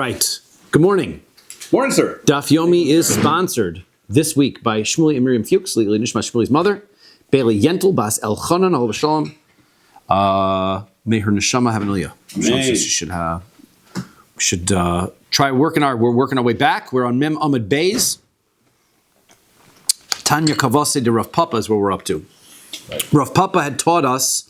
Right. Good morning. Morning, sir. Daf Yomi is sponsored this week by Shmuley and Miriam Fuchs, Leili Nishma Shmuley's mother, Bailey Yentel Bas Elchanan Al Shalom. May her neshama have an aliyah. We should try working our way back. We're on Mem Amud Beis. Tanya Kavase de Rav Papa is what we're up to. Right. Rav Papa had taught us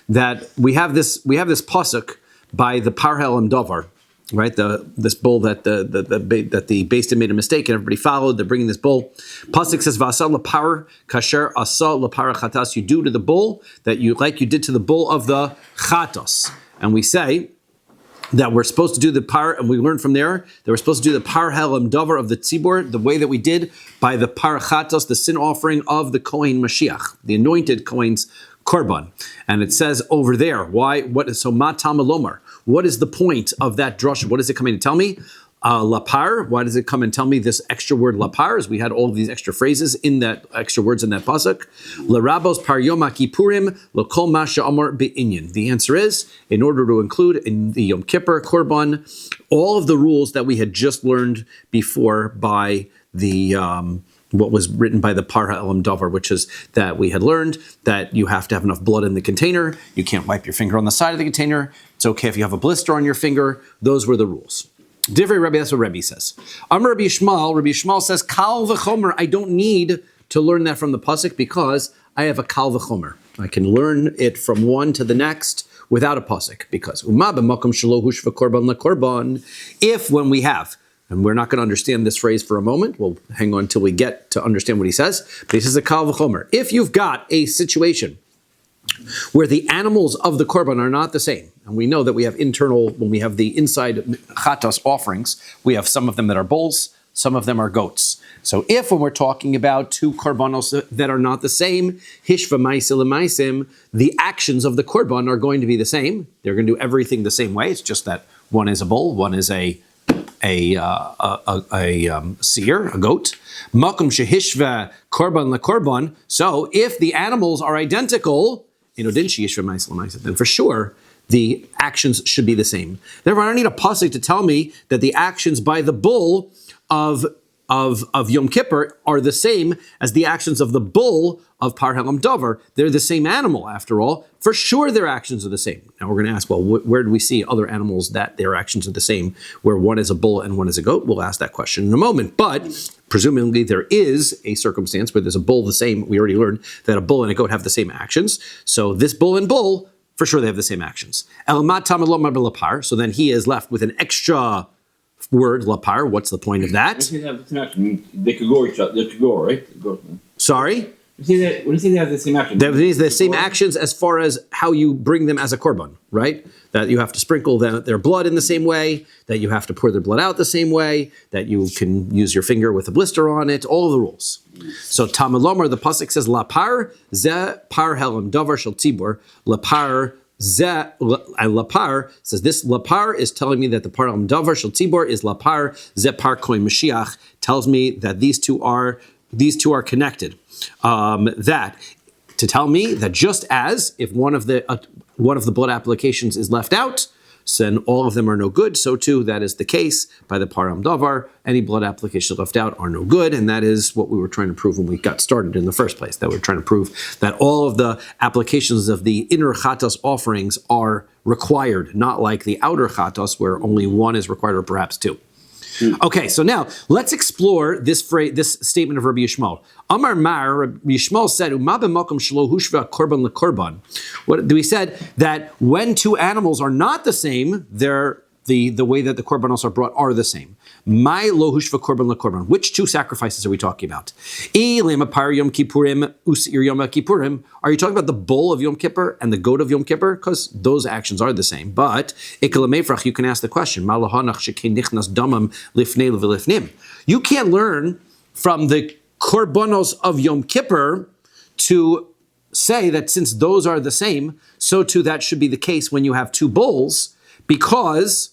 that we have this pasuk by the Parhel and Davar. Right, this bull that the Beis Din made a mistake and everybody followed. They're bringing this bull. Pasuk says, "V'asa lapar kasher asa lapar chatas." You do to the bull that you did to the bull of the chatas. And we say that we're supposed to do the par, and we learned from there that we're supposed to do the par helam davar of the tzibur the way that we did by the par chatas, the sin offering of the Kohen Mashiach, the anointed Kohen's korban. And it says over there, so matam alomar. What is the point of that drasha? What is it coming to tell me? Lapar. Why does it come and tell me this extra word lapar? As we had all of these extra phrases in that extra words in that pasuk. Larabos par yom kippurim lokol masha amar be'inyan. The answer is in order to include in the Yom Kippur korban all of the rules that we had just learned before by the what was written by the Parha Elam Davar, which is that we had learned that you have to have enough blood in the container. You can't wipe your finger on the side of the container. It's okay if you have a blister on your finger. Those were the rules. Divrei Rabbi, that's what Rabbi says. Amar Rabbi Yishmael says, Kal v'chomer, I don't need to learn that from the pasuk because I have a Kal v'chomer. I can learn it from one to the next without a pasuk because Uma b'makom shelo hushva korban lekorban. If when we have, and we're not going to understand this phrase for a moment. We'll hang on until we get to understand what he says. But he says a kal v'chomer. If you've got a situation where the animals of the korban are not the same, and we know that we have when we have the inside chatas offerings, we have some of them that are bulls, some of them are goats. So if when we're talking about two korbanos that are not the same, hishva ma'aseh l'ma'asim, the actions of the korban are going to be the same. They're going to do everything the same way. It's just that one is a bull, one is a seer, a goat. Makom shehishva korban lekorban. So if the animals are identical, then for sure the actions should be the same. Therefore, I don't need a pasuk to tell me that the actions by the bull of Yom Kippur are the same as the actions of the bull of Par Helam Davar. They're the same animal, after all. For sure, their actions are the same. Now we're going to ask, well, where do we see other animals that their actions are the same, where one is a bull and one is a goat? We'll ask that question in a moment. But presumably there is a circumstance where there's a bull the same. We already learned that a bull and a goat have the same actions. So this bull and bull, for sure they have the same actions. So then he is left with an extra word, lapar. What's the point of that? They could go, right? Sorry? When you say they have the same action, that means the same actions as far as how you bring them as a korban, right? That you have to sprinkle their blood in the same way, that you have to pour their blood out the same way, that you can use your finger with a blister on it, all of the rules. So Tamalomar, the pasuk says, lapar ze par helam davar shel tzibur, lapar lapar says this lapar is telling me that the par helam davar shel tzibur is lapar ze par kohen Mashiach, tells me that these two are connected. That to tell me that just as if one of the blood applications is left out, then all of them are no good. So too, that is the case by the Param Davar. Any blood applications left out are no good, and that is what we were trying to prove when we got started in the first place. That we're trying to prove that all of the applications of the inner chatas offerings are required, not like the outer chatas where only one is required or perhaps two. Okay, so now let's explore this phrase, this statement of Rabbi Yishmael. Amar Mar, Rabbi Yishmael said, "Uma b'makom shelo hushva korban lekorban." We said that when two animals are not the same, they're the way that the korbanos are brought are the same. My lo hushva korban lekorban. Which two sacrifices are we talking about? Par Yom Kippurim usir Yom Kippurim. Are you talking about the bull of Yom Kippur and the goat of Yom Kippur? Because those actions are the same. But you can ask the question. You can't learn from the korbanos of Yom Kippur to say that since those are the same, so too that should be the case when you have two bulls, because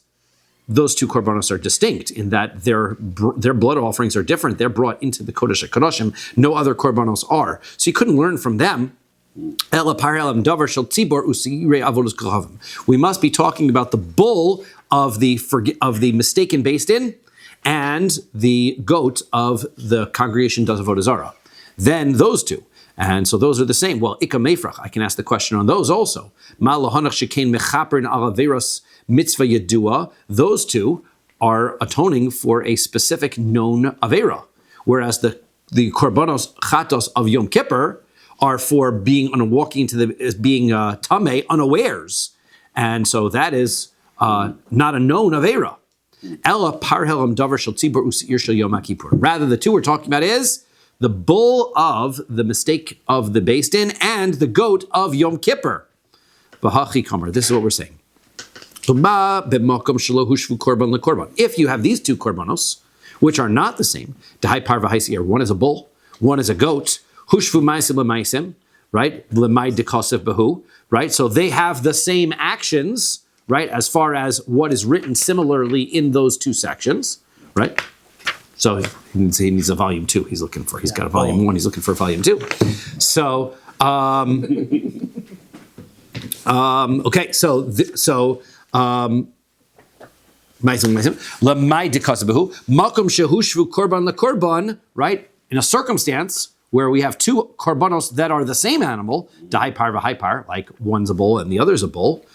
those two korbanos are distinct in that their blood offerings are different. They're brought into the Kodesh HaKadoshim. No other korbanos are. So you couldn't learn from them We must be talking about the bull of the mistaken based in and the goat of the congregation does avodah zarah. Then those two. And so those are the same. Well, Ika Mefrach, I can ask the question on those also. Ma lahanach shekain mechaper al averos mitzvah yedua. Those two are atoning for a specific known avera, whereas the korbanos chatos of Yom Kippur are for being being tameh unawares, and so that is not a known avera. Ella parhelam davar shel tzibur u'seir shel Yom Kippur. Rather, the two we're talking about is the bull of the mistake of the based in and the goat of Yom Kippur. V'hachi kamar. This is what we're saying. If you have these two korbanos, which are not the same, one is a bull, one is a goat, hushvu ma'asim l'ma'asim, right? L'may dekasiv bahu, right? So they have the same actions, right? As far as what is written similarly in those two sections, right? So he needs a volume 2. He's looking for. He's got a volume 1. He's looking for volume 2. So okay. So. Right? In a circumstance where we have two korbanos that are the same animal, like one's a bull and the other's a bull,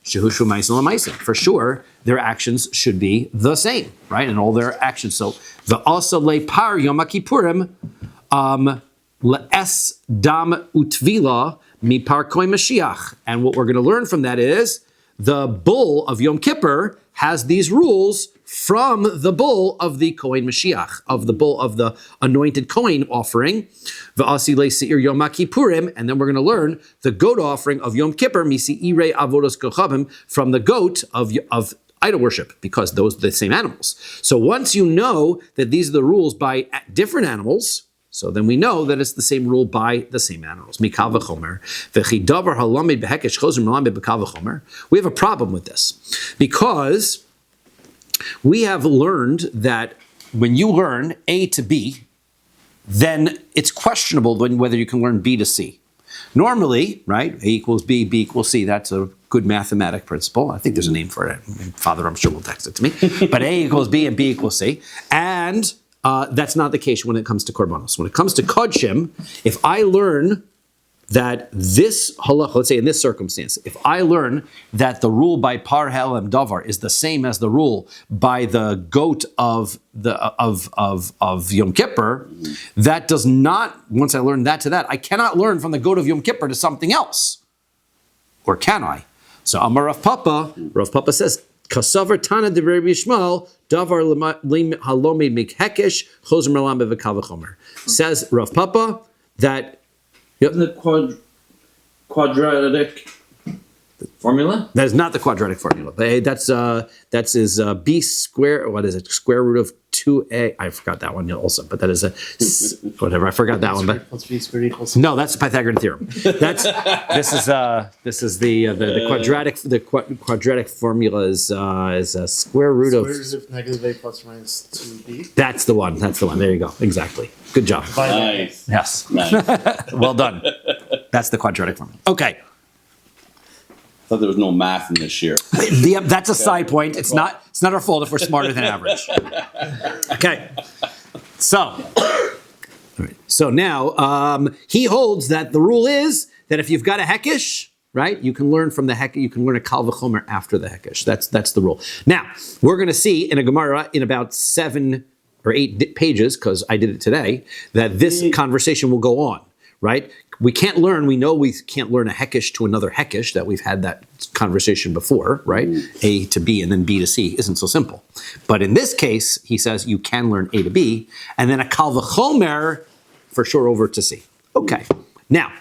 for sure, their actions should be the same, right? And all their actions. So the also par Yom Kippurim le'es dam utvila mipar koy Mashiach. And what we're going to learn from that is the bull of Yom Kippur has these rules from the bull of the Kohen Mashiach, of the bull of the anointed Kohen offering, V'asi le'seir Yom Kippurim, and then we're going to learn the goat offering of Yom Kippur, misi'irei avodos kochavim, from the goat of idol worship, because those are the same animals. So once you know that these are the rules by different animals, so then we know that it's the same rule by the same animals. Mikal v'chomer. V'chi davar halamid b'hekesh chozer melamid b'kal v'chomer. We have a problem with this because we have learned that when you learn A to B, then it's questionable whether you can learn B to C. Normally, right, A equals B, B equals C. That's a good mathematic principle. I think there's a name for it. Father, I'm sure, will text it to me. But A equals B and B equals C. And that's not the case when it comes to korbanos. When it comes to kodshim, if I learn that this halach, let's say in this circumstance, if I learn that the rule by par helem davar is the same as the rule by the goat of Yom Kippur, that does not. Once I learn that to that, I cannot learn from the goat of Yom Kippur to something else, or can I? So Amar Rav Papa says, Kasavar Tana de Rabbi Yishmael davar halomid mikhekesh chozer melam bevekal v'chomer. Says Rav Papa that. Isn't the quadratic formula? That is not the quadratic formula. That's is b square. What is it? Square root of 2a. I forgot that one also, but that is a whatever. I forgot that one. But plus b squared equals. No, that's the Pythagorean theorem. This is the quadratic. The quadratic formula is a square root of negative a plus or minus 2b. That's the one. There you go. Exactly. Good job. Nice. Yes. Nice. Well done. That's the quadratic formula. Okay. I thought there was no math in this year. That's a side point. It's not our fault if we're smarter than average. Okay. So now he holds that the rule is that if you've got a hekesh, right, you can learn from the hekesh. You can learn a kal v'chomer after the hekesh. That's the rule. Now we're going to see in a Gemara in about 7 or 8 pages, because I did it today, that this conversation will go on, right? We know we can't learn a hekesh to another hekesh, that we've had that conversation before, right? A to B and then B to C isn't so simple. But in this case, he says you can learn A to B, and then a kal v'chomer for sure over to C. Okay, now,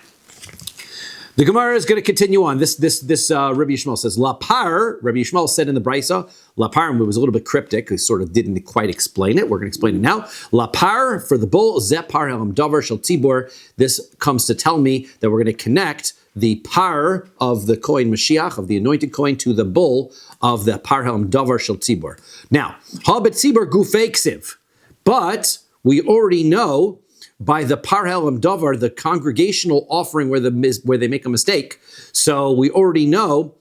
the Gemara is going to continue on. This Rabbi Yishmael says, La par, Rabbi Yishmael said in the Brisa, La par, it was a little bit cryptic, he sort of didn't quite explain it. We're going to explain it now. La par, for the bull, Zeh par helam davar shel tzibur. This comes to tell me that we're going to connect the par of the Kohen Mashiach, of the anointed Kohen, to the bull of the par helam davar shel tzibur. Now, ha b'tzibur gufei ksiv. But we already know by the par helam davar, the congregational offering where they make a mistake. So we already know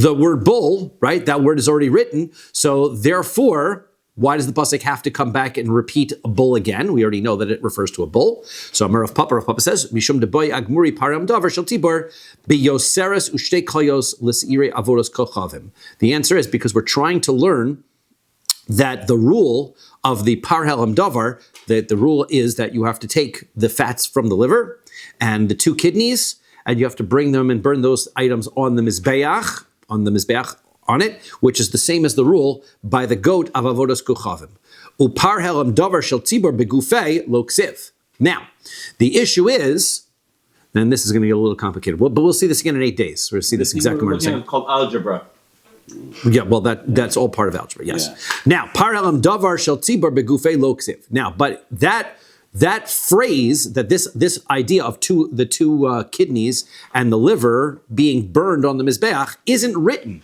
the word bull, right? That word is already written. So therefore, why does the pasuk have to come back and repeat a bull again? We already know that it refers to a bull. So Rav Papa says, Mishum deboy agmuri param davar shel tibor beyoseres ushtei koyos lisire avodos kochavim. The answer is because we're trying to learn that the rule of the parhelam davar, that the rule is that you have to take the fats from the liver and the two kidneys, and you have to bring them and burn those items on the mizbeach, on it, which is the same as the rule by the goat of avodos kochavim. Uparhelam davar shel tzibor begufei lo ksiv. Now, the issue is, and this is going to get a little complicated, but we'll see this again in 8 days. We'll see this exactly what I'm saying. It's called algebra. Yeah, well, that's all part of algebra. Yes. Yeah. Now, parhelam davar shel tzibor begufei lo ksiv. Now, but that phrase, that this idea of the two kidneys and the liver being burned on the mizbeach isn't written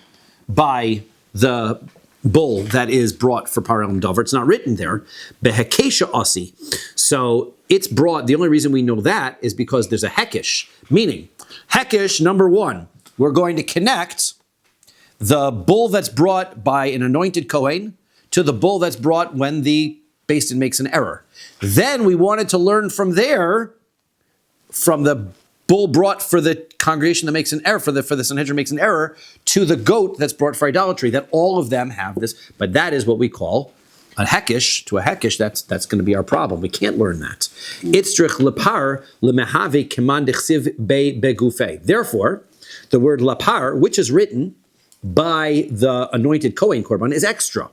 by the bull that is brought for parhelam davar. It's not written there. Behekesha asi. So it's brought. The only reason we know that is because there's a hekesh, meaning hekesh number one. We're going to connect the bull that's brought by an anointed kohen to the bull that's brought when the Beis Din makes an error. Then we wanted to learn from there, from the bull brought for the congregation that makes an error, for the Sanhedrin makes an error, to the goat that's brought for idolatry, that all of them have this. But that is what we call a hekesh. To a hekesh, that's going to be our problem. We can't learn that. Itzrich lepar lemehave keman dechsiv begufei. Therefore, the word lapar, which is written by the anointed Kohen Korban, is extra.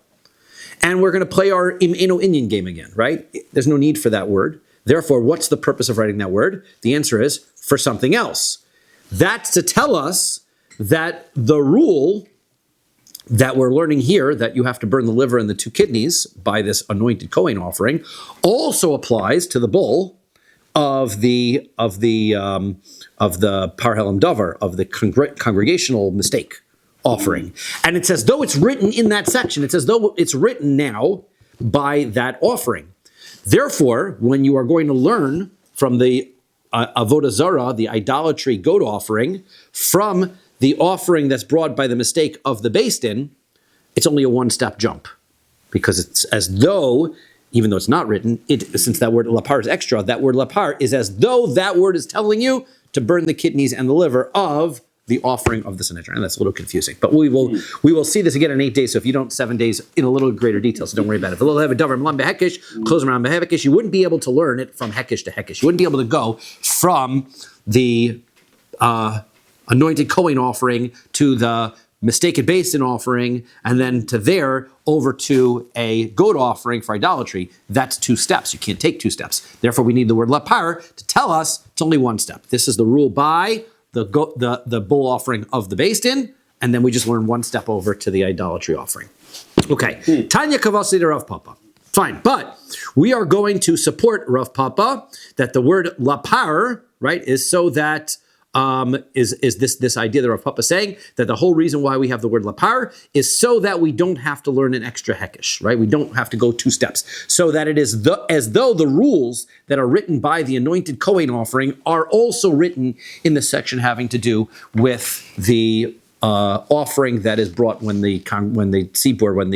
And we're going to play our im eno inyan game again, right? There's no need for that word. Therefore, what's the purpose of writing that word? The answer is for something else. That's to tell us that the rule that we're learning here, that you have to burn the liver and the two kidneys by this anointed Kohen offering, also applies to the bull of the parhelam davar, of the congregational mistake offering. And it's as though it's written in that section. It's as though it's written now by that offering. Therefore, when you are going to learn from the avodah zarah, the idolatry goat offering, from the offering that's brought by the mistake of the Beis Din, it's only a one-step jump. Because it's as though, even though it's not written, since that word lapar is extra, that word lapar is as though that word is telling you to burn the kidneys and the liver of the offering of the Sanhedrin. And that's a little confusing. But we will see this again in 8 days. So if you don't, 7 days in a little greater detail, so don't worry about it. Close around Hekesh, you wouldn't be able to learn it from Hekesh to Hekesh. You wouldn't be able to go from the anointed Kohen offering to the mistaken Beis Din offering, and then to there over to a goat offering for idolatry. That's 2 steps. You can't take 2 steps. Therefore, we need the word lapar to tell us it's only 1 step. This is the rule by the bull offering of the Beis Din, and then we just learn 1 step over to the idolatry offering. Okay, Tanya Kavasi to Rav Papa. Fine, but we are going to support Rav Papa that the word lapar, right, is so that is this idea that Rav Papa is saying that the whole reason why we have the word lapar is so that we don't have to learn an extra hekesh, right? We don't have to go 2 steps, so that it is as though the rules that are written by the anointed Kohen offering are also written in the section having to do with the offering that is brought when the tzibur, when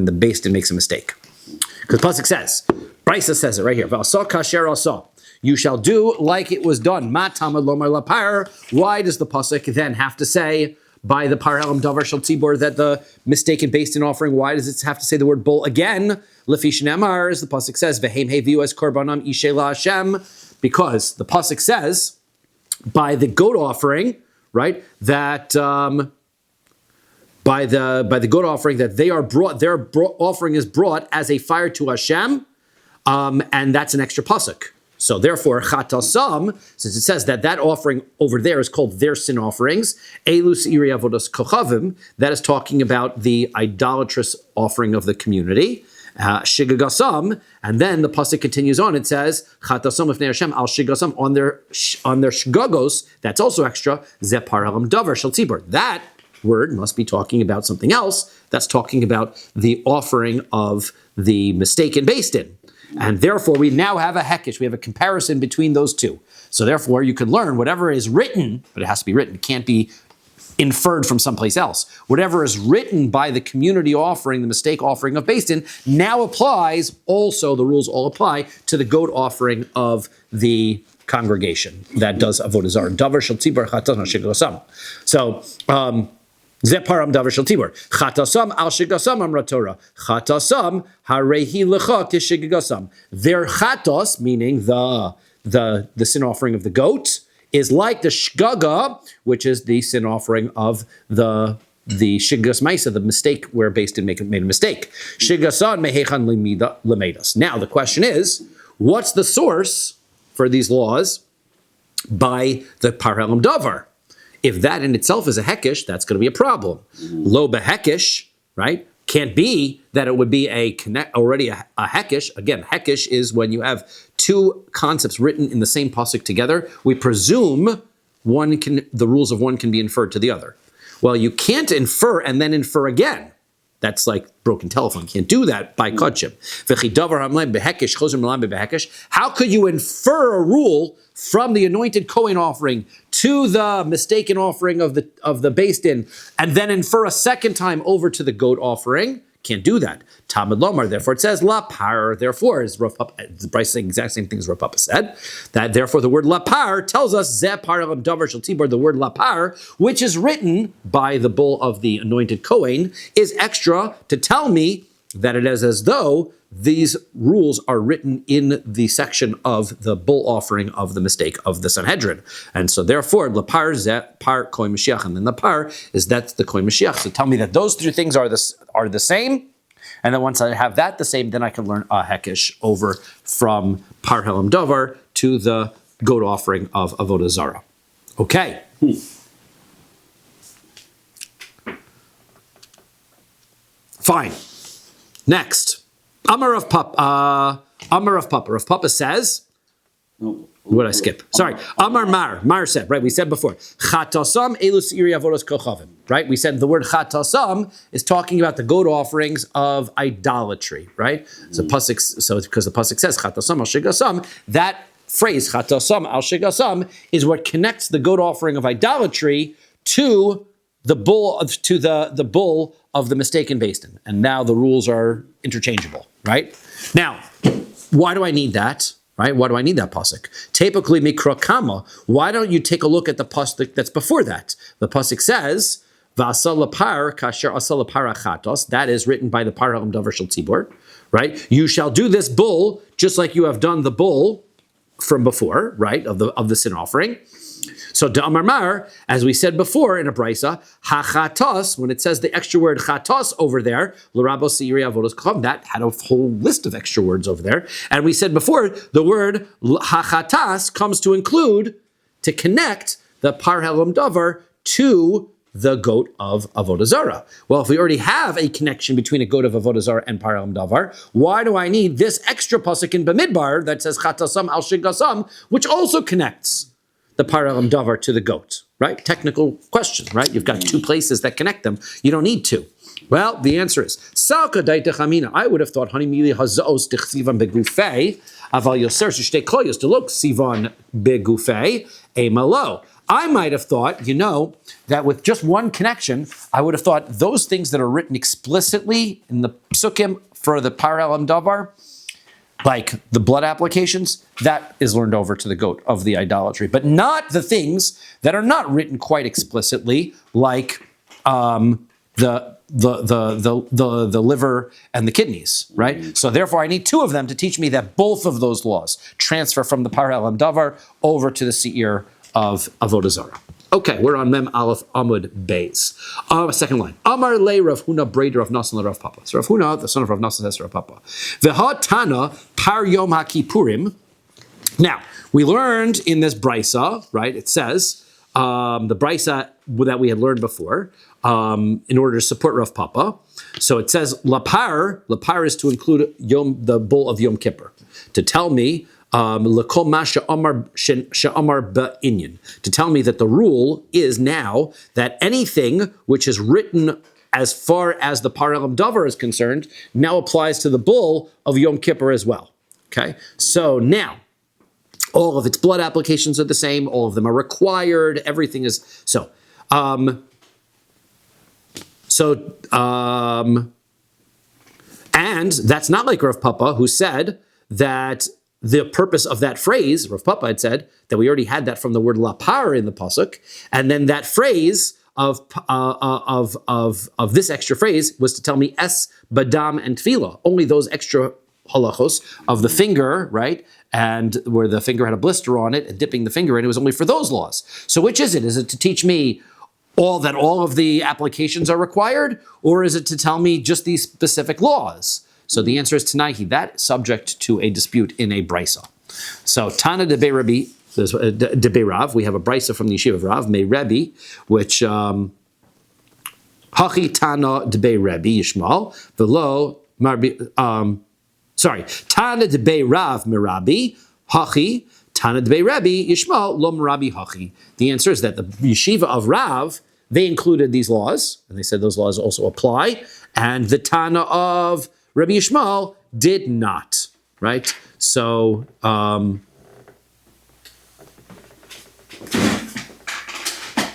the Beis Din makes a mistake. Because pasuk says, Brisa says it right here. V'asah kasher asah. You shall do like it was done. Ma tamad lomar lapar. Why does the pasuk then have to say by the parhelam davar shel tzibor that the mistaken Beis Din offering? Why does it have to say the word bull again? Lefi shneimar, as the pasuk says, v'heim heviu es korbanam ishe la Hashem. Because the pasuk says by the goat offering, right? That by the goat offering that they are brought, their offering is brought as a fire to Hashem, and that's an extra pasuk. So therefore, chatasam, since it says that offering over there is called their sin offerings, elus iri avodas kochavim, that is talking about the idolatrous offering of the community, shigagasam, and then the pasuk continues on. It says chatasam ifnei Hashem al shigasam, on their shgagos. That's also extra. Ze parhelam davar shel tzibor. That word must be talking about something else. That's talking about the offering of the mistaken Beis Din. And therefore, we now have a hekesh. We have a comparison between those two. So therefore, you can learn whatever is written, but it has to be written. It can't be inferred from someplace else. Whatever is written by the community offering, the mistake offering of Beis Din, now applies also, the rules all apply to the goat offering of the congregation that does avodah zarah. Davar shel tibur chatas al shigosam. So, Zeparam davar shel tibur chatasam al shigosam amra Torah chatasam harehi lecha kishigosam. Their chatos, meaning the sin offering of the goat, is like the shgaga, which is the sin offering of the shigas maisa, the mistake where Beis Din made a mistake. Shigasan mehechan lemedas. Now the question is, what's the source for these laws by the parhelam davar? If that in itself is a hekesh, that's going to be a problem. Lo behekesh, right? Can't be that it would be already a hekesh. Again, hekesh is when you have two concepts written in the same pasuk together. We presume the rules of one can be inferred to the other. Well, you can't infer and then infer again. That's like broken telephone. Can't do that by kodshim. How could you infer a rule from the anointed Kohen offering to the mistaken offering of the Beis Din, and then infer a second time over to the goat offering? Can't do that. Talmud Lomar, therefore it says lapar. Therefore, is Rav Papa, the Bryce saying exact same thing as Rav Papa said. That therefore the word lapar tells us zepar of davar shel tibur. The word lapar, which is written by the bull of the anointed Kohen, is extra to tell me that it is as though these rules are written in the section of the bull offering of the mistake of the Sanhedrin. And so therefore, lapar zepar Kohen Mashiach, and then lapar is that's the Kohen Mashiach. So tell me that those three things are the same. And then once I have that the same, then I can learn a hekesh over from parhelam davar to the goat offering of avodah zarah. Okay. Fine. Next, Amar of Papa. Rav Papa says. What did I skip? Sorry. Amar Mar. Mar said, right? We said before. Chatasam elus iri avodos kochavim. Right? We said the word chatasam is talking about the goat offerings of idolatry. Right? So pasuk. So because the pasuk says chatasam al shigasam, that phrase chatasam al shigasam is what connects the goat offering of idolatry to the bull of the mistaken Beis Din. And now the rules are interchangeable. Right? Now, why do I need that? Right? Why do I need that pasuk? Typically, mikra kama. Why don't you take a look at the pasuk that's before that? The pasuk says, "V'asa lapar kasher asa lapar achatos." That is written by the parhelam davar shel tibur. Right? You shall do this bull just like you have done the bull from before. Right? Of the sin offering. So Da'amar Mar, as we said before in a brisa, hachatos, when it says the extra word chatos over there, l'rabos seiri avodos kochavim, that had a whole list of extra words over there. And we said before, the word hachatas comes to connect the parhelam davar to the goat of avodah zarah. Well, if we already have a connection between a goat of avodah zarah and parhelam davar, why do I need this extra pasuk in Bamidbar that says chatasam al shigasam, which also connects the parhelam davar to the goat, right? Technical question, right? You've got two places that connect them. You don't need to. Well, the answer is, Salka daita chamina. I would have thought, honey mili hazos tichsivan begufei, aval yoser shtei koyos to look sivan begufei emalo. I might have thought, that with just one connection, I would have thought those things that are written explicitly in the psukim for the parhelam davar, like the blood applications, that is learned over to the goat of the idolatry, but not the things that are not written quite explicitly, like the liver and the kidneys, right? So therefore, I need two of them to teach me that both of those laws transfer from the parhelam davar over to the seir of avodah zarah. Okay, we're on Mem Aleph Amud Beis. Second line. Amar le Rav Huna Breder of Nasan le Rav Papa. So Rav Huna, the son of Rav Nasan, says to Rav Papa. V'ha Tana par Yom HaKippurim. Now, we learned in this brisa, right, it says, the brisa that we had learned before, in order to support Rav Papa. So it says, lapar is to include the bull of Yom Kippur. To tell me, to tell me that the rule is now that anything which is written as far as the parhelam davar is concerned now applies to the bull of Yom Kippur as well. Okay, so now all of its blood applications are the same. All of them are required. Everything is so. So, and that's not like Rav Papa, who said that the purpose of that phrase, Rav Papa had said that we already had that from the word lapar in the pasuk, and then that phrase of this extra phrase was to tell me es, badam, and tefillah. Only those extra halachos of the finger, right, and where the finger had a blister on it, and dipping the finger in, it was only for those laws. So which is it? Is it to teach me all of the applications are required, or is it to tell me just these specific laws? So the answer is Tanaihi, that subject to a dispute in a brisa. So Tana de Rabbi, de Rav, we have a brisa from the yeshiva of Rav, May Rabbi, which Hachi Tana de Rabbi Yishmael, velo Marbi, Tana de Rav Merabi, Hachi Tana de Rabbi Yishmael, lo Merabi Hachi. The answer is that the yeshiva of Rav, they included these laws, and they said those laws also apply, and the Tana of Rabbi Yishmael did not, right? So,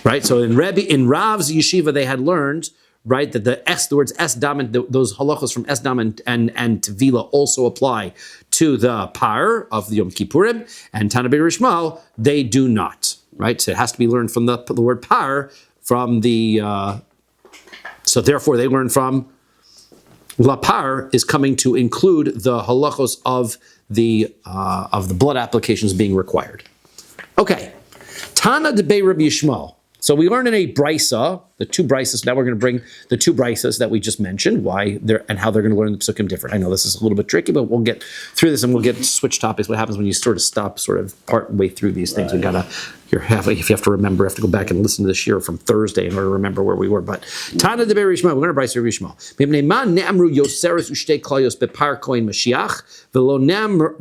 right. So in Rav's yeshiva, they had learned, right, that the words es dam and those halachos from es dam and tevila also apply to the par of the Yom Kippurim, and Tana Rabbi Yishmael, they do not, right? So it has to be learned from the word par from the. So therefore, they learn from. Lapar is coming to include the halachos of the blood applications being required. Okay, Tana de Rabbi Yishmael. So we learned in a brisa, the two brisas. Now we're going to bring the two brisas that we just mentioned, why they're and how they're going to learn the psukim different. I know this is a little bit tricky, but we'll get through this and we'll get switch topics. What happens when you sort of stop, sort of part way through these things? Right. If you have to remember, you have to go back and listen to this year from Thursday in order to remember where we were. But Tana de Rabbi Yishmael, we're going to brisa Rabbi Yishmael. Mipnei man ne'amru yoseres u'shtei klayos bepar kohen Mashiach velo nemru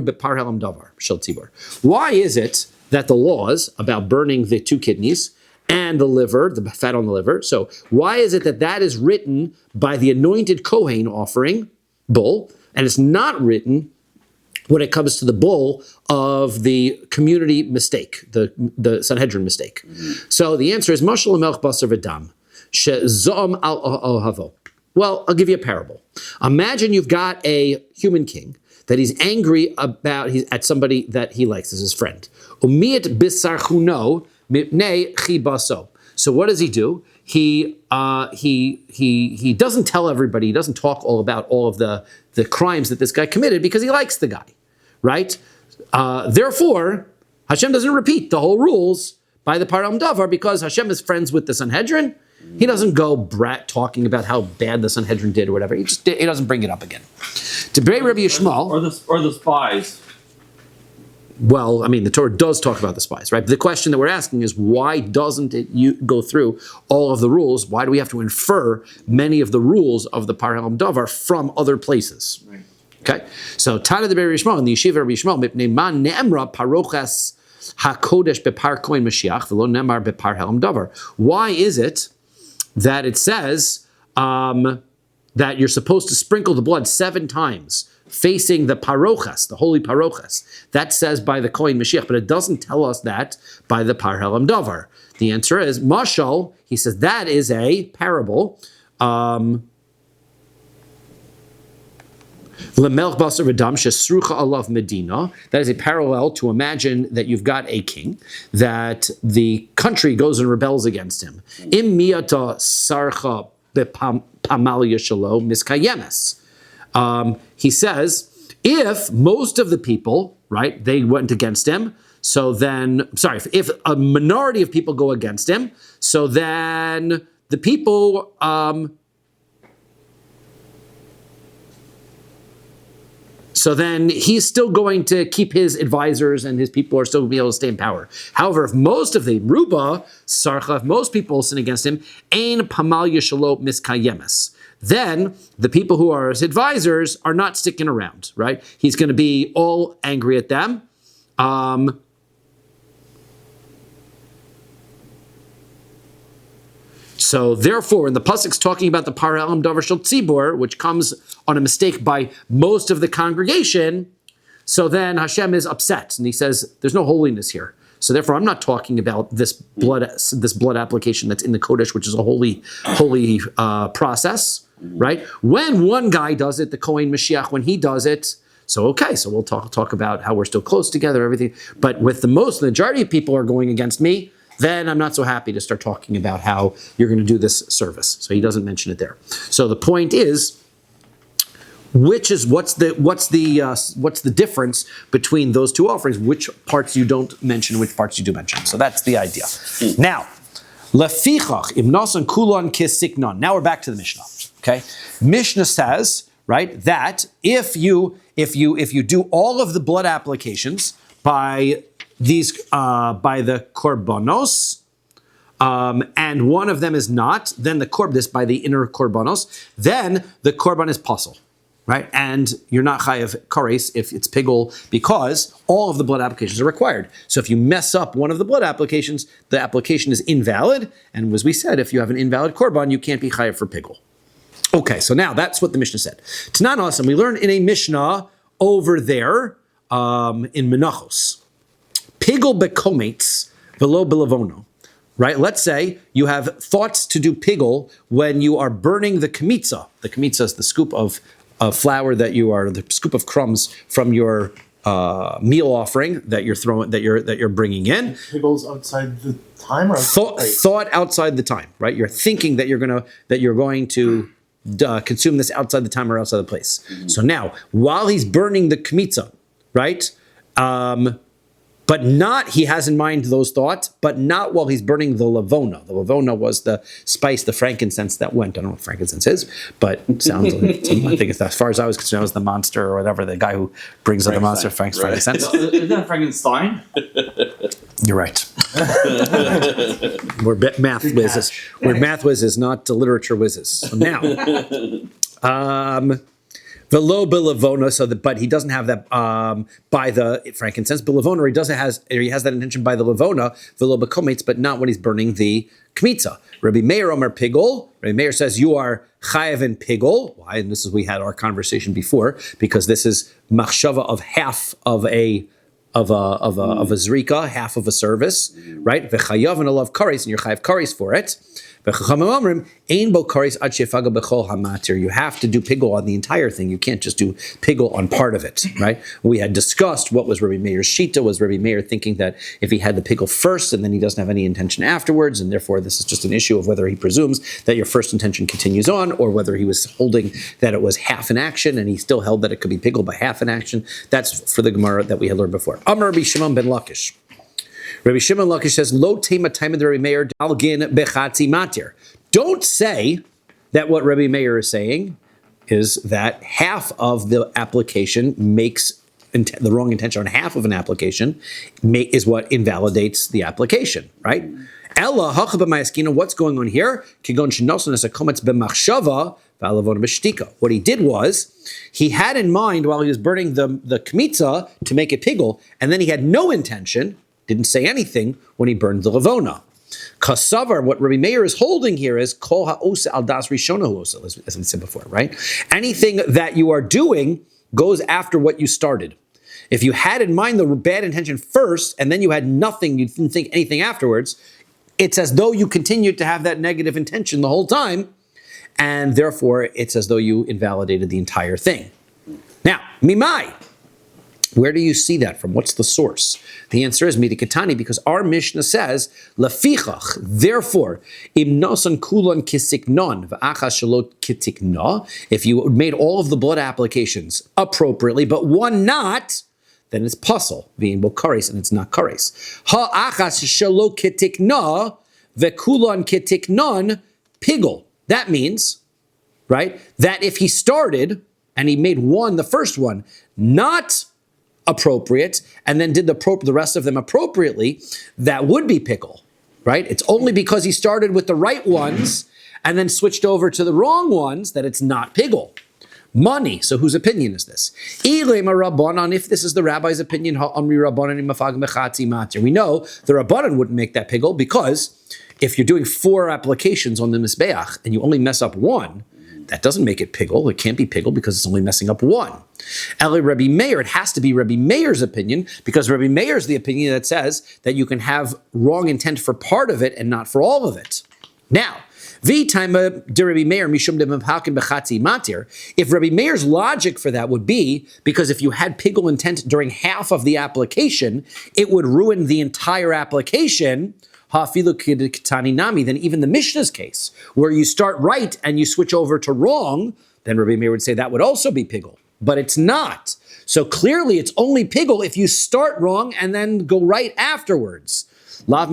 bepar helam davar shel tzibur. Why is it that the laws about burning the two kidneys and the liver, the fat on the liver, so why is it that is written by the anointed Kohen offering bull, and it's not written when it comes to the bull of the community mistake, the Sanhedrin mistake? Mm-hmm. So the answer is Mashal Melch Basar V'Dam She'Zom Al Ohavo. Well, I'll give you a parable. Imagine you've got a human king that he's angry at somebody that he likes as his friend. Umiyat bisarchuno mipnei chibaso. So what does he do? He doesn't tell everybody. He doesn't talk all about all of the crimes that this guy committed because he likes the guy, right? Therefore, Hashem doesn't repeat the whole rules by the Param Davar because Hashem is friends with the Sanhedrin. He doesn't go talking about how bad the Sanhedrin did or whatever. He doesn't bring it up again. To Rabbi Yishmael, or the spies. Well, I mean, the Torah does talk about the spies, right? But the question that we're asking is, why doesn't it go through all of the rules? Why do we have to infer many of the rules of the Param Davar from other places? Right. Okay, so Tana de Rabbi Yishmael in the yeshiva Rabbi Yishmael, mipnei man ne'emra parochas hakodesh bepar kohen Mashiach v'lo nemar bepar helam davar. Why is it that it says that you're supposed to sprinkle the blood 7 times facing the parochas, the holy parochas? That says by the Kohen Mashiach, but it doesn't tell us that by the Par Helam Davar. The answer is, Mashal, he says that is a parable. Lemelch Basar V'Dam Shesrucha Alav Medina. That is a parallel to imagine that you've got a king, that the country goes and rebels against him. Im miyata sarcha bepamal yeshalo miskayemes. He says, if most of the people, right, they went against him, so then, if a minority of people go against him, so then the people, so then he's still going to keep his advisors and his people are still going to be able to stay in power. However, if most of the Ruba, Sarcha, if most people sin against him, Ein Pamal Yeshalo Miskayemes, then the people who are his advisors are not sticking around, right? He's going to be all angry at them. So therefore, in the pasuk's talking about the Par Helam Davar Shel Tzibur, which comes on a mistake by most of the congregation, so then Hashem is upset, and he says, there's no holiness here. So therefore, I'm not talking about this blood application that's in the Kodesh, which is a holy process, right? When one guy does it, the Kohen Mashiach, when he does it, so we'll talk about how we're still close together, everything. But with the majority of people are going against me, then I'm not so happy to start talking about how you're going to do this service. So he doesn't mention it there. So the point is, what's the difference between those two offerings? Which parts you don't mention, which parts you do mention? So that's the idea. Now, lefichach im nasan kulon kisiknon. Now we're back to the Mishnah. Okay, Mishnah says, right, that if you do all of the blood applications by the korbanos, and one of them is not, then this by the inner korbanos, then the korban is puzzle. Right, and you're not chayav kares if it's pigul, because all of the blood applications are required. So if you mess up one of the blood applications, the application is invalid, and as we said, if you have an invalid korban, you can't be chayav for pigul. Okay, so now that's what the Mishnah said. Tanan awesome. We learned in a Mishnah over there in Menachos, pigul bekometz velo belavono. Right, let's say you have thoughts to do pigul when you are burning the kmitza. The kmitza is the scoop of flour the scoop of crumbs from your meal offering that you're bringing in. Piggles outside the time, or thought outside the time, right? You're thinking that you're going to consume this outside the time or outside the place. Mm-hmm. So now, while he's burning the kmitza, right? But not, he has in mind those thoughts, but not while he's burning the lavona. The lavona was the spice, the frankincense that went. I don't know what frankincense is, but it sounds like, I think it's, as far as I was concerned, it was the monster or whatever, the guy who brings up the monster, frankincense. Isn't that Frankenstein? You're right. We're math whizzes. We're math whizzes, not literature whizzes. So now, Velo bilavona, but he doesn't have that by the frankincense. Bilavona, he has that intention by the lavona, velo bekometz, but not when he's burning the kmitza. Rabbi Meir Omer pigul. Rabbi Meir says you are chayav in pigul. Why? And we had our conversation before, because this is machshava of half of a zrika, half of a service, right? V'chayav and alav kares, and you're chayav kares for it. You have to do pigul on the entire thing. You can't just do pigul on part of it, right? We had discussed what was Rabbi Meir's shita. Was Rabbi Meir thinking that if he had the pigul first and then he doesn't have any intention afterwards, and therefore this is just an issue of whether he presumes that your first intention continues on, or whether he was holding that it was half an action and he still held that it could be pigul by half an action. That's for the Gemara that we had learned before. Amar Rabbi Shimon ben Lakish. Rabbi Shimon Lakish says, "Lo tema time of the Rabbi Meir dalgin bechatzi matir." Don't say that what Rabbi Meir is saying is that half of the application makes the wrong intention on half of an application is what invalidates the application, right? Ella hacha b'mayaskina. What's going on here? Kigon shenoson as a kometz b'machshava v'alavon b'shtika. What he did was he had in mind while he was burning the kmitza to make it pigul, and then he had no intention. Didn't say anything when he burned the lavona. Kasavar, what Rabbi Meir is holding here is kol ha'osa al das rishona ha'osa, as we said before, right? Anything that you are doing goes after what you started. If you had in mind the bad intention first, and then you had nothing, you didn't think anything afterwards, it's as though you continued to have that negative intention the whole time, and therefore it's as though you invalidated the entire thing. Now, mimai. Where do you see that from? What's the source? The answer is midikatani, because our Mishnah says lafichach. Therefore, im nasan kulon kisiknon v'achas shalot kitikna. If you made all of the blood applications appropriately, but one not, then it's puzzle. V'in bo kares, and it's not kares. Ha'achas shalot kitikna v'kulon kitiknon pigul. That means, right, that if he started and he made the first one, not appropriate, and then did the rest of them appropriately, that would be pickle, right? It's only because he started with the right ones and then switched over to the wrong ones that it's not piggle. Money. So whose opinion is this? If this is the rabbi's opinion, we know the Rabbanan wouldn't make that piggle, because if you're doing 4 applications on the Mizbeach and you only mess up one, that doesn't make it pigul. It can't be pigul because it's only messing up one. Eli Rabbi Meir, it has to be Rabbi Meir's opinion, because Rabbi Meir is the opinion that says that you can have wrong intent for part of it and not for all of it. Now, if Rabbi Meir's logic for that would be, because if you had pigul intent during half of the application, it would ruin the entire application, then even the Mishnah's case, where you start right and you switch over to wrong, then Rabbi Meir would say that would also be pigul. But it's not. So clearly it's only pigul if you start wrong and then go right afterwards. Isn't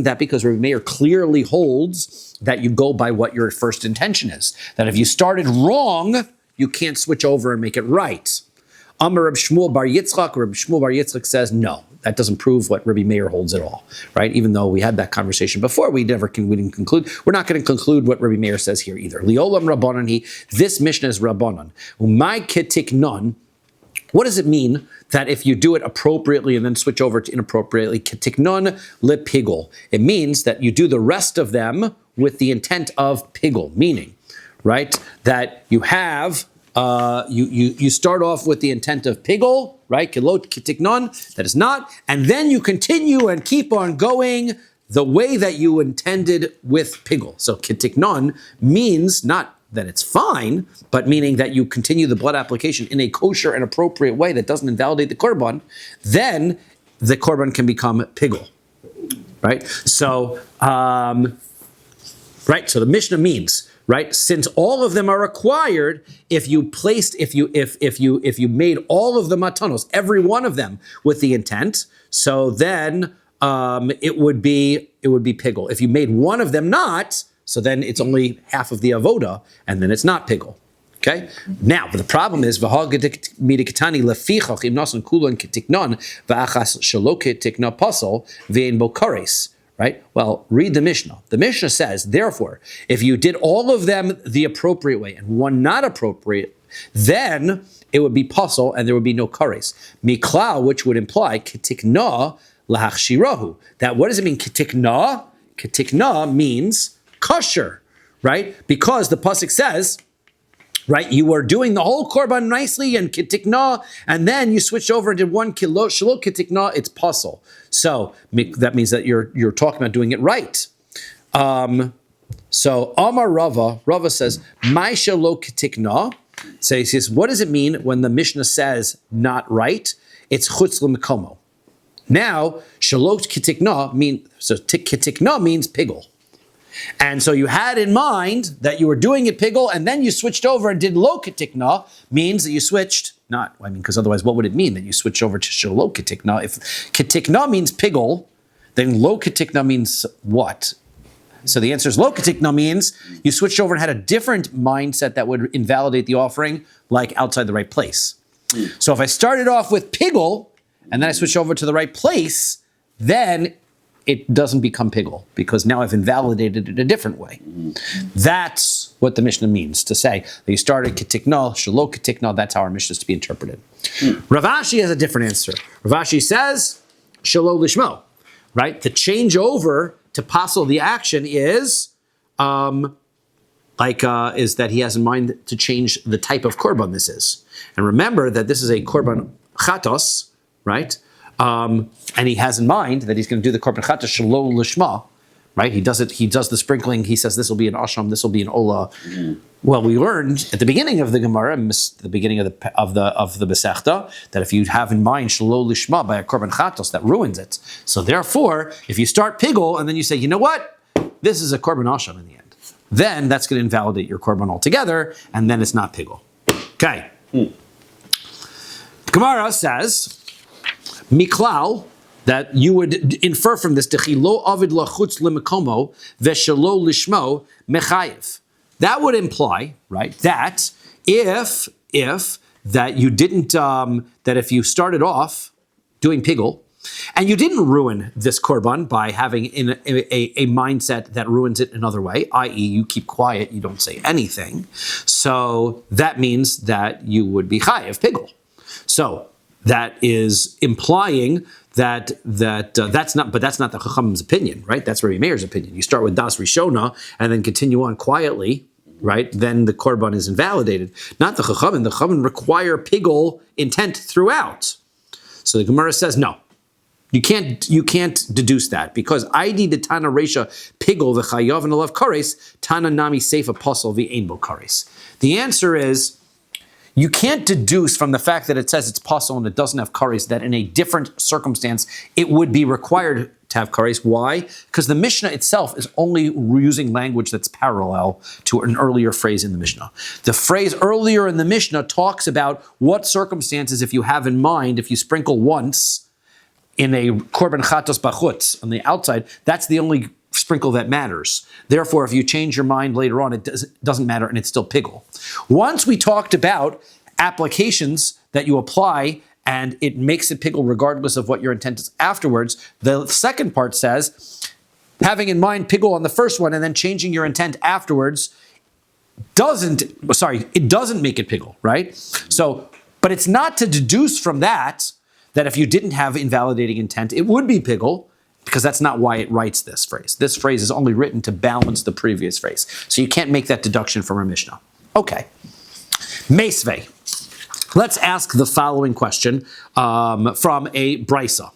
that because Rabbi Meir clearly holds that you go by what your first intention is? That if you started wrong, you can't switch over and make it right. Amar Reb Shmuel Bar Yitzchak says, no, that doesn't prove what Rabbi Meir holds at all, right? Even though we had that conversation before, we didn't conclude. We're not going to conclude what Rabbi Meir says here either. Liolam Rabbanan, this Mishnah is Rabbanan. Umay ketiknon. What does it mean that if you do it appropriately and then switch over to inappropriately, ketiknon lepigul? It means that you do the rest of them with the intent of pigul, meaning, right, that you have, you start off with the intent of pigul, right, kilot ketiknon, that is not, and then you continue and keep on going the way that you intended with pigul. So ketiknon means not that it's fine, but meaning that you continue the blood application in a kosher and appropriate way that doesn't invalidate the korban, then the korban can become pigul, right? So, right. So the Mishnah means, right, since all of them are required, if you made all of the matanos, every one of them with the intent, so then it would be pigul. If you made one of them not, so then it's only half of the avoda, and then it's not pigul. Okay? Now, but the problem is, right? Well, read the Mishnah. The Mishnah says, therefore, if you did all of them the appropriate way and one not appropriate, then it would be pasul and there would be no kares. Miklau, which would imply ketikna lahachshirahu. That, what does it mean, ketikna? Ketikna means kosher, right? Because the pasuk says, right, you were doing the whole korban nicely and ketikna, and then you switched over and did one kilo shelo ketikna, it's pasul. So that means that you're talking about doing it right. So Amar Rava says, my shelo ketikna. So he says, what does it mean when the Mishnah says not right? It's chutz l'mekomo. Now shelo ketikna ketikna means pigul. And so you had in mind that you were doing it pigul, and then you switched over and did lo ketikna, means that you switched, because otherwise what would it mean that you switched over to shelo ketikna? If ketikna means pigul, then lo ketikna means what? So the answer is lo ketikna means you switched over and had a different mindset that would invalidate the offering, like outside the right place. So if I started off with pigul, and then I switched over to the right place, then it doesn't become pigul, because now I've invalidated it a different way. That's what the Mishnah means, to say that you started ketikna, shelo ketikna, that's how our Mishnah is to be interpreted. Rav Ashi has a different answer. Rav Ashi says, shelo lishmo, right? The change over to pasul the action is, is that he has in mind to change the type of korban this is. And remember that this is a korban chatos, right? And he has in mind that he's going to do the korban chatos shelo lishma, right? He does the sprinkling. He says this will be an asham, this will be an olah. Well, we learned at the beginning of the Gemara, the beginning of the Masechta, that if you have in mind shelo lishma by a korban chatos, that ruins it. So therefore, if you start pigul and then you say, you know what, this is a korban asham in the end, then that's going to invalidate your korban altogether, and then it's not pigul. Okay. The Gemara says, Miklal, that you would infer from this, lo avid lachutz lemekomo veshelo lishmo mechayev. That would imply, right, that if that you didn't, that if you started off doing pigul, and you didn't ruin this korban by having a mindset that ruins it another way, i.e. you keep quiet, you don't say anything, so that means that you would be chayev pigul. So that is implying that's not the Chachamim's opinion, right? That's Rabbi Meir's opinion. You start with Das Rishona and then continue on quietly, right? Then the korban is invalidated. Not the Chachamim. The Chachamim require pigul intent throughout. So the Gemara says no. You can't deduce that because ID the Tana Resha pigul v'chayav and alav kares Tana nami seifa pasal v'einbo kares. The answer is you can't deduce from the fact that it says it's pasal and it doesn't have kares that in a different circumstance it would be required to have kares. Why? Because the Mishnah itself is only using language that's parallel to an earlier phrase in the Mishnah. The phrase earlier in the Mishnah talks about what circumstances, if you have in mind, if you sprinkle once in a korban chatos bachutz on the outside, that's the only sprinkle that matters. Therefore, if you change your mind later on, it doesn't matter and it's still pigul. Once we talked about applications that you apply and it makes it pigul regardless of what your intent is afterwards, the second part says, having in mind pigul on the first one and then changing your intent afterwards it doesn't make it pigul, right? So, but it's not to deduce from that if you didn't have invalidating intent, it would be pigul, because that's not why it writes this phrase. This phrase is only written to balance the previous phrase. So you can't make that deduction from a Mishnah. Okay. Meisvei. Let's ask the following question from a Brisa.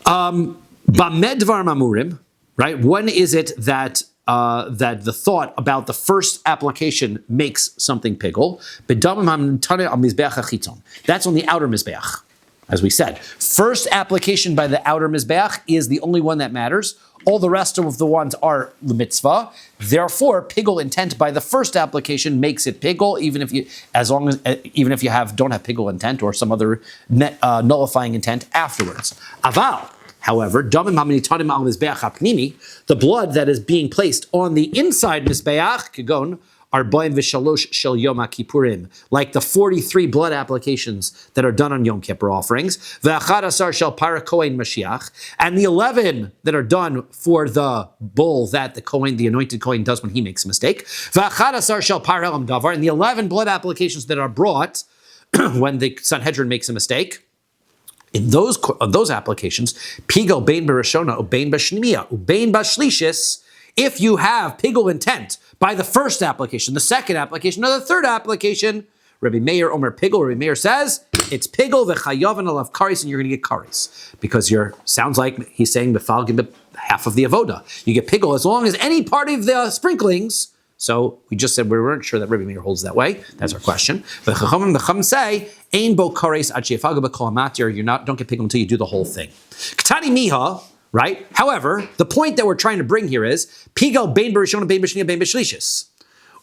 Bameh dvar mamurim, right? When is it that the thought about the first application makes something pigul? That's on the outer mizbeach, as we said. First application by the outer mizbeach is the only one that matters. All the rest of the ones are the mitzvah. Therefore, pigul intent by the first application makes it pigul, even if you don't have pigul intent or some other nullifying intent afterwards. Aval. However, the blood that is being placed on the inside mizbeach, kagon, arba'im v'shalosh shel Yom HaKippurim, like the 43 blood applications that are done on Yom Kippur offerings, v'achad asar shel para kohen Mashiach, and the 11 that are done for the bull that the anointed kohen does when he makes a mistake, v'achad asar shel para elam davar, and the 11 blood applications that are brought when the Sanhedrin makes a mistake. In those applications, pigul bein b'rishona ubein b'shnimiyah ubein b'shlishis, if you have pigul intent by the first application, the second application, or the third application, Rabbi Meir Omer pigul. Rabbi Meir says it's pigul v'chayav and alav kares, and you're going to get kares because sounds like he's saying b'fal gimbe half of the avoda. You get pigul as long as any part of the sprinklings. So we just said we weren't sure that Rabbi Meir holds that way. That's our question. The Chacham say ein bo kares ad she'yafalga b'kol hamatir. Don't get pigul until you do the whole thing. Ketani miha. Right? However, the point that we're trying to bring here is pigul bein b'rishona bein b'shniya bein b'shlishis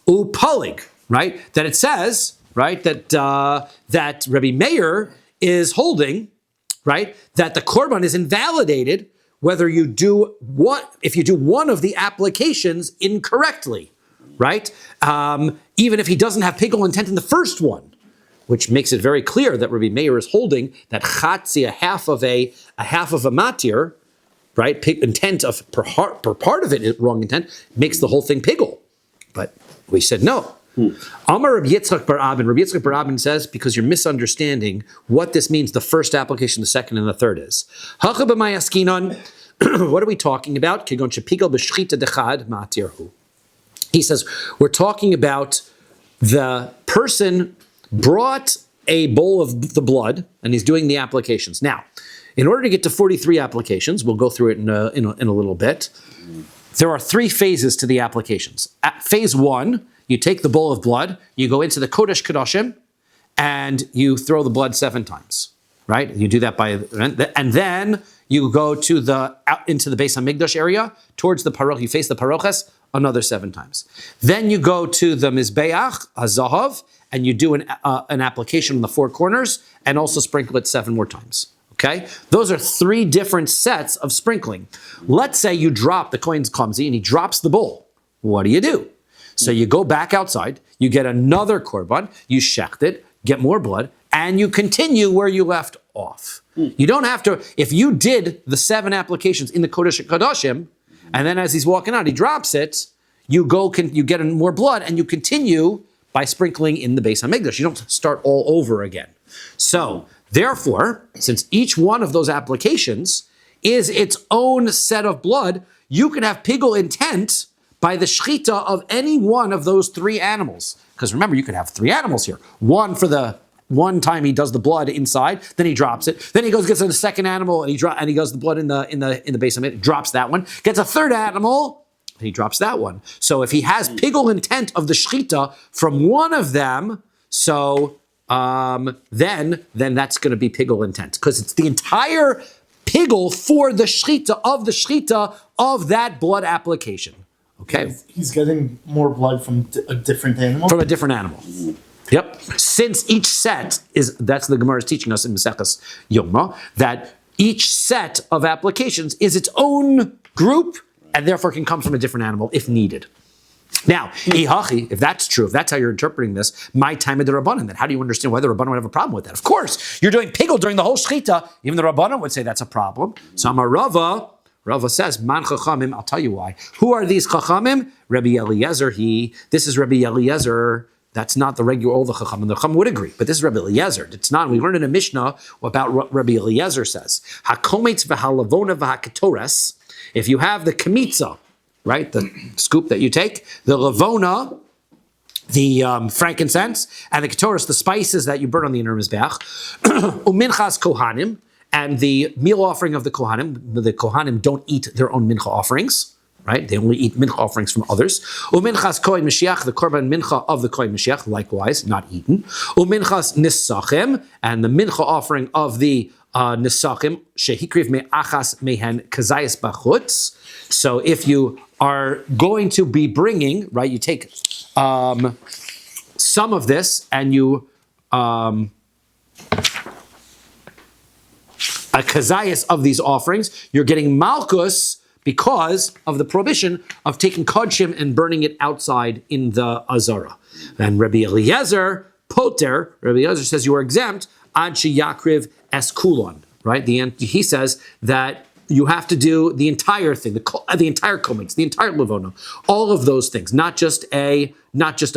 upalig, right? That it says, right, that Rabbi Meir is holding, right, that the korban is invalidated whether you do if you do one of the applications incorrectly, right? Even if he doesn't have pigul intent in the first one, which makes it very clear that Rabbi Meir is holding that chatzi, a half of a matir, right? Intent of per part of it is wrong intent, makes the whole thing pigul. But we said no. Amar Rabbi Yitzchak bar Abin. Rabbi Yitzchak bar Abin says, because you're misunderstanding what this means, the first application, the second, and the third is. Hacha b'may askinon. What are we talking about? Kigon shepigul b'shchita dechad matirhu. He says, we're talking about the person brought a bowl of the blood, and he's doing the applications. Now, in order to get to 43 applications, we'll go through it in a little bit, there are 3 phases to the applications. At phase 1, you take the bowl of blood, you go into the Kodesh Kodashim, and you throw the blood 7 times, right? You do that and then you go into the Beis HaMikdash area, towards the Paroch, you face the Paroches, another 7 times. Then you go to the Mizbeach, HaZahav, and you do an application on the 4 corners, and also sprinkle it 7 more times. Okay? Those are 3 different sets of sprinkling. Let's say you drop, the kohen's clumsy, and he drops the bowl. What do? So you go back outside, you get another korban, you shecht it, get more blood, and you continue where you left off. You don't have to, if you did the 7 applications in the Kodesh Kodashim, and then as he's walking out, he drops it, you get more blood, and you continue by sprinkling in the Beis HaMikdash. You don't start all over again. So Therefore, since each one of those applications is its own set of blood, you can have pigul intent by the shechita of any one of those three animals. Because remember, you could have three animals here. One for the one time he does the blood inside, then he drops it. Then he goes gets the second animal and he does the blood in the base of it, drops that one. Gets a third animal, and he drops that one. So if he has pigul intent of the shechita from one of them, so then that's going to be pigul intent because it's the entire pigul for the shechita of that blood application. Okay. He's getting more blood from a different animal? From a different animal. Yep. Since each set that's the Gemara is teaching us in Maseches Yoma, that each set of applications is its own group and therefore can come from a different animal if needed. Now, if that's true, if that's how you're interpreting this, my time of the Rabbanan, then how do you understand why the Rabbanan would have a problem with that? Of course, you're doing pigul during the whole shechita. Even the Rabbanan would say that's a problem. So Amar Rava says, Man Chachamim, I'll tell you why. Who are these Chachamim? Rabbi Eliezer, this is Rabbi Eliezer. That's not the regular, all the Chachamim. The Chachamim would agree, but this is Rabbi Eliezer. It's not. We learned in a Mishnah about what Rabbi Eliezer says. HaKometz v'halavona v'haketoras. If you have the kamitza, right, the scoop that you take, the lavona, the frankincense, and the ketoras, the spices that you burn on the inner mizbeach, uminchas kohanim, and the meal offering of the Kohanim don't eat their own mincha offerings, right? They only eat mincha offerings from others. Uminchas kohen Mashiach, the korban mincha of the kohen Mashiach, likewise, not eaten. Uminchas nisachim, and the mincha offering of the nisachim, shehikriv me'achas mehen kazayas bachutz. So if you are going to be bringing, right, you take some of this and you a kazayas of these offerings, you're getting malchus because of the prohibition of taking kodshim and burning it outside in the azara. And Rabbi Eliezer says you are exempt ad sheyakriv es kulon, right? He says that you have to do the entire thing, the entire komitz, the entire levona, all of those things, not just a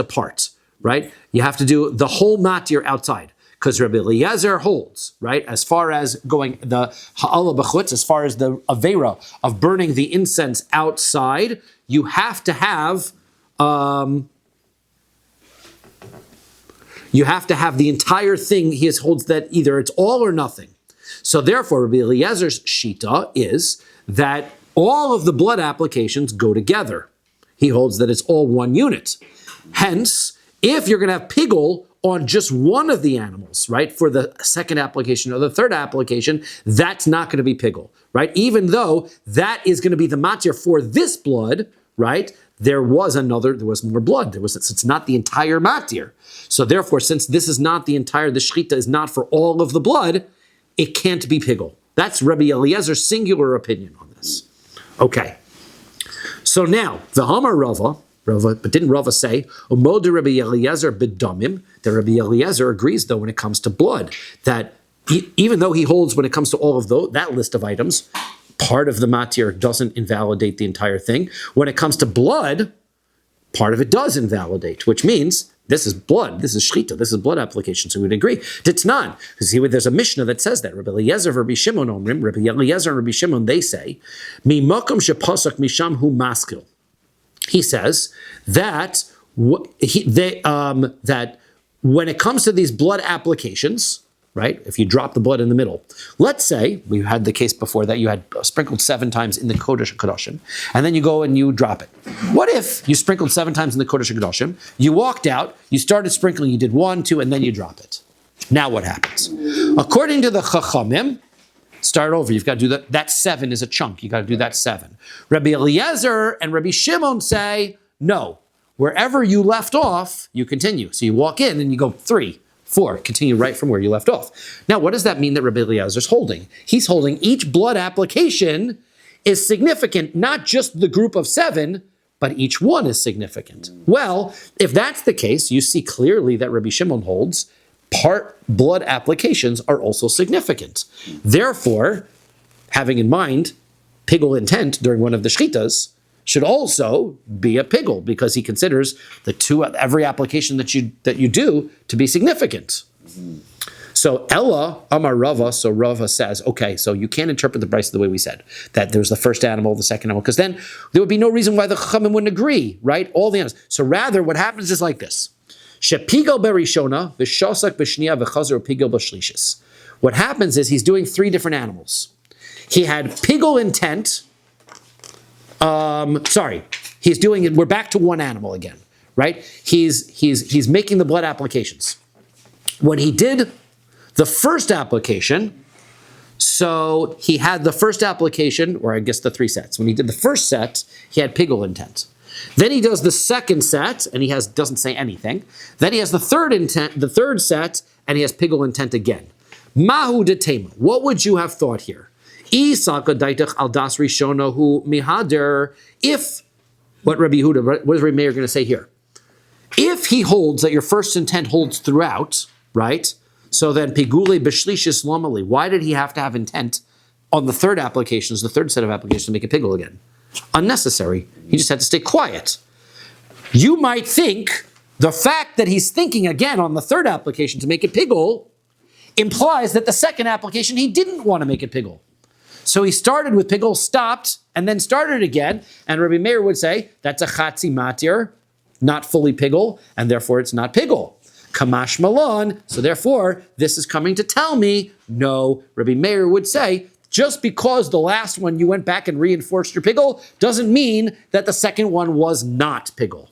part, right? You have to do the whole matir outside. Because Rabbi Eliezer holds, right, as far as going the ha'ala b'chutz, as far as the avera of burning the incense outside, you have to have the entire thing. He holds that either it's all or nothing. So therefore, Rabbi Eliezer's shita is that all of the blood applications go together. He holds that it's all one unit. Hence, if you're going to have pigul on just one of the animals, right, for the second application or the third application, that's not going to be pigul, right? Even though that is going to be the matir for this blood, right? There was more blood. It's not the entire matir. So therefore, since this is not the shechita is not for all of the blood, it can't be pigul. That's Rabbi Eliezer's singular opinion on this. Okay. So now, the Amar Rava, but didn't Rava say, Umod Rabbi Eliezer b'damim, that Rabbi Eliezer agrees, though, when it comes to blood, that even though he holds when it comes to all of that list of items, part of the matir doesn't invalidate the entire thing. When it comes to blood, part of it does invalidate, which means this is blood, this is shechita, this is blood application, so we would agree. Ditznan, because there's a Mishnah that says that. Rabbi Eliezer, Rabbi Shimon Omrim, Rabbi Eliezer and Rabbi Shimon, they say, Mi makom shepasak misham hu maskil. He says that that when it comes to these blood applications, right? If you drop the blood in the middle, let's say we had the case before that you had sprinkled 7 times in the Kodesh HaKadoshim, and then you go and you drop it. What if you sprinkled 7 times in the Kodesh HaKadoshim, you walked out, you started sprinkling, you did 1, 2, and then you drop it? Now what happens? According to the Chachamim, start over. You've got to do that. That 7 is a chunk. You got to do that 7. Rabbi Eliezer and Rabbi Shimon say, no. Wherever you left off, you continue. So you walk in and you go 3, 4, continue right from where you left off. Now, what does that mean that Rabbi Eliezer is holding? He's holding each blood application is significant, not just the group of 7, but each one is significant. Well, if that's the case, you see clearly that Rabbi Shimon holds part blood applications are also significant. Therefore, having in mind pigul intent during one of the shechitas should also be a pigul, because he considers every application that you do to be significant. So Ella Amar Rava, so Rava says, okay, so you can't interpret the Brisa the way we said, that there's the first animal, the second animal, because then there would be no reason why the Chachamim wouldn't agree, right? All the animals. So rather, what happens is like this. Shepigel berishona, v'shosak b'shnia, v'chazer pigel b'shlishis. What happens is he's doing three different animals. He had pigel intent. He's doing it. We're back to one animal again, right? He's making the blood applications. When he did the first application, so he had the first application, or I guess the three sets. When he did the first set, he had pigel intent. Then he does the second set, and he doesn't say anything. Then he has the third set, and he has pigel intent again. Mahu de tema. What would you have thought here? If what Rabbi Yehuda, what is Rabbi Meir going to say here? If he holds that your first intent holds throughout, right? So then pigule b'shlishis lomali. Why did he have to have intent on the third applications, the third set of applications, to make a pigul again? Unnecessary. He just had to stay quiet. You might think the fact that he's thinking again on the third application to make it pigul implies that the second application he didn't want to make it pigul. So he started with pigul, stopped, and then started again. And Rabbi Meir would say that's a chatzi matir, not fully pigul, and therefore it's not pigul. Kamash malon. So therefore, this is coming to tell me, no, Rabbi Meir would say, just because the last one you went back and reinforced your pigul doesn't mean that the second one was not pigul.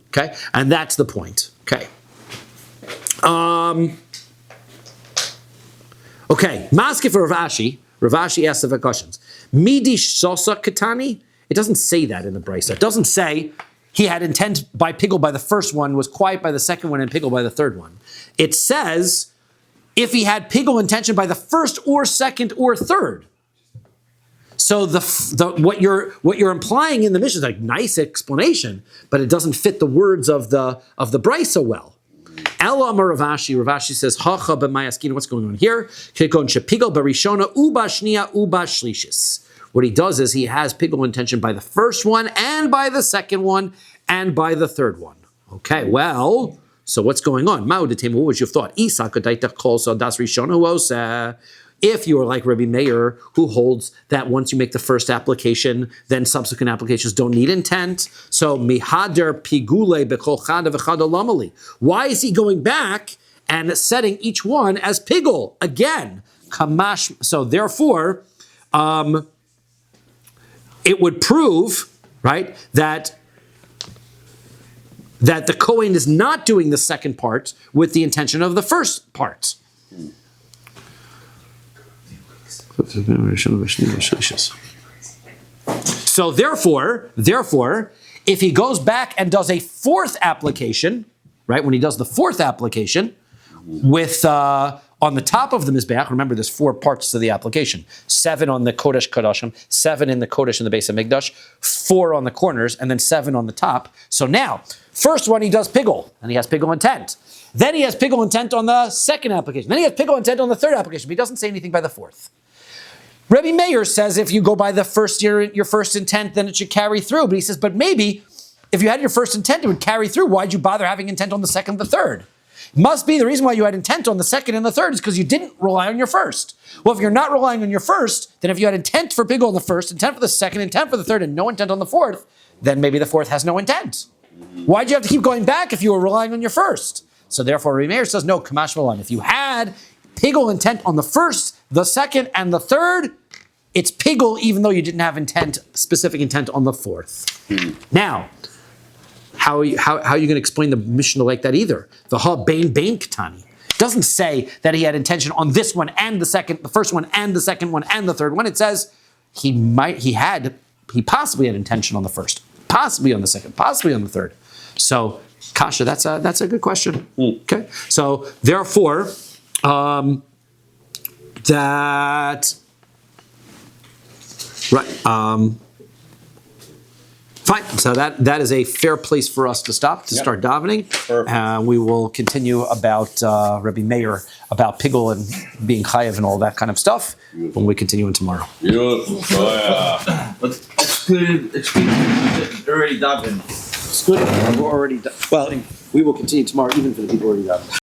Okay? And that's the point. Okay. Okay. Maske for Rav Ashi. Rav Ashi asks the questions. Midi shosa katani? It doesn't say that in the Brisa. It doesn't say he had intent by pigul by the first one, was quiet by the second one, and pigul by the third one. It says if he had pigul intention by the first or second or third. So what you're implying in the Mishnah is like nice explanation, but it doesn't fit the words of the Brisa well. Ela Amar Rav Ashi. Rav Ashi says, "Hacha b'mayaskina." What's going on here? Kikon shepigul barishona uba shnia uba shlishis. What he does is he has pigul intention by the first one and by the second one and by the third one. Okay, well, so what's going on? What would you have thought? If you are like Rabbi Meir, who holds that once you make the first application, then subsequent applications don't need intent. So mihader pigule bechol chada v'chada lamali. Why is he going back and setting each one as pigul again? Kamash. So therefore, it would prove, right, that the Kohen is not doing the second part with the intention of the first part. So therefore, if he goes back and does a fourth application, right, when he does the fourth application with on the top of the Mizbeach, remember there's 4 parts to the application. 7 on the Kodesh Kodashim, 7 in the Kodesh in the base of Mikdash, 4 on the corners, and then 7 on the top. So now, first one he does pigul, and he has pigul intent. Then he has pigul intent on the second application. Then he has pigul intent on the third application, but he doesn't say anything by the fourth. Rabbi Meir says if you go by the your first intent, then it should carry through. But he says, but maybe if you had your first intent, it would carry through. Why'd you bother having intent on the second and the third? Must be the reason why you had intent on the second and the third is because you didn't rely on your first. Well, if you're not relying on your first, then if you had intent for pigul on the first, intent for the second, intent for the third, and no intent on the fourth, then maybe the fourth has no intent. Why'd you have to keep going back if you were relying on your first? So therefore, Rabbi Meir says, no, kamash malan. If you had pigul intent on the first, the second, and the third, it's pigul even though you didn't have specific intent on the fourth. Now, how are you going to explain the Mishnah like that either? The ha bain katani doesn't say that he had intention on this one and the second, the first one and the second one and the third one. It says he possibly had intention on the first, possibly on the second, possibly on the third. So kasha, that's a good question. Okay, so therefore that right. Fine. So that is a fair place for us to stop, to start davening. We will continue about Rabbi Meir, about pigul and being chayev and all that kind of stuff when we continue in tomorrow. Beautiful. Oh, yeah. It's good. It's already davened. It's good. We're already. Well, we will continue tomorrow, even for the people already davening.